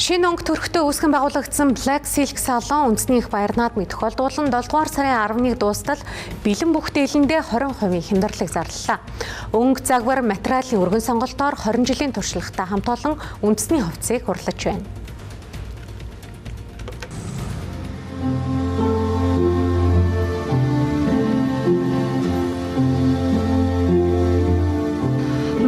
Шинэ онг төрхтөө үүсгэн байгуулагдсан Black Silk салон үндэсний их баяр наадмыг тохиолдуулан 7 дугаар сарын 11-нд дуустал бэлэн бүхтээлэндээ 20% хямдралыг зарлалаа. Өнгө загвар материалын өргөн сонголтоор 20 жилийн туршлагатай хамт олон үндэсний хувьцыг хурлаж байна.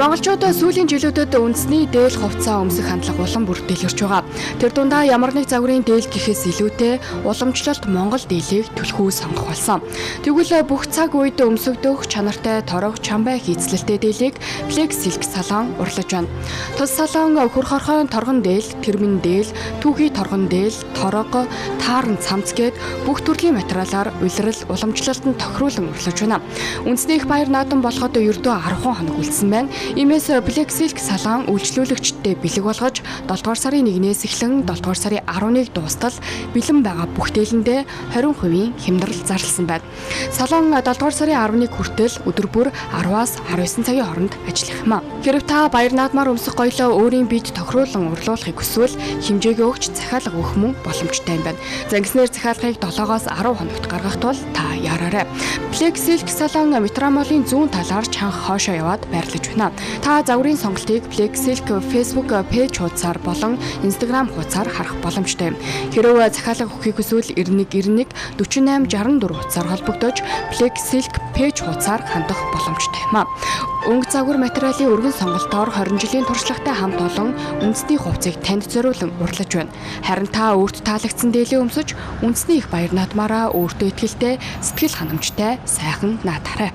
Монголчууд сүүлийн жилүүдэд үндэсний дээл хувцас өмсөх хандлага улам бүрдүүлэрч байгаа. Тэр дундаа ямар нэг загварын дээл гэхээс илүүтэй уламжлалт Монгол дээлийг түлхүү сонгох болсон. Тэгвэл бүх цаг үед өмсөгдөх чанартай торог чамбай хийцлэлтэй дээлийг Black Silk салон урлаж байна. Тус салон хөр хорхойн торгон дээл, тэрмэн дээл, түүхий торгон дээл, торог, тааран цамц гээд бүх төрлийн материалаар улирал уламжлалтанд тохируулан урлаж байна. Үндэсний их баяр наадам болоход ердөө 10 хоног үлдсэн байна. Иймээс Black Silk салон үйлчлүүлэгчдтэй бэлэг болгож 7 дугаар сарын 1-ээс эхлэн 7 дугаар сарын 11-нд дуустал бэлэн байгаа бүхтээлэндээ 20% хямдрал зарласан байна. Салон 7 дугаар сарын 11 хүртэл өдөр бүр 10-аас 19 цагийн хооронд ажиллах юм а. Хэрв та баяр наадмаар өмсөх гоёлоо өөрийн биед тохируулан урлуулахыг хүсвэл хэмжээгээ өгч захиалга өгөх мөн боломжтой юм байна. Зангиснээр захиалгыг 7-оос 10 хоногт гаргах тул та яраарай. Black Silk салон Метромолын зүүн талаар чанга хоошоо яваад байрлаж байна. Та загварын сонголтыг Black Silk Facebook пэйж хуудасаар болон Instagram хуудасаар харах боломжтой юм. Хэрвээ захиалга өгөхийг хүсвэл 9191 4864 хуудасаар холбогдож Black Silk пэйж хуудасаар хандах боломжтой юм а. Өнгө загвар материалын өргөн сонголтоор 20 жилийн туршлагатай хамт олон үндэсний хувьцыг танд зориулан урлаж байна. Харин та өөрт таалагдсан дээлээ өмсөж үндэсний их баяр наадмаараа өөртөө ихтэй сэтгэл ханамжтай сайхан наадаарай.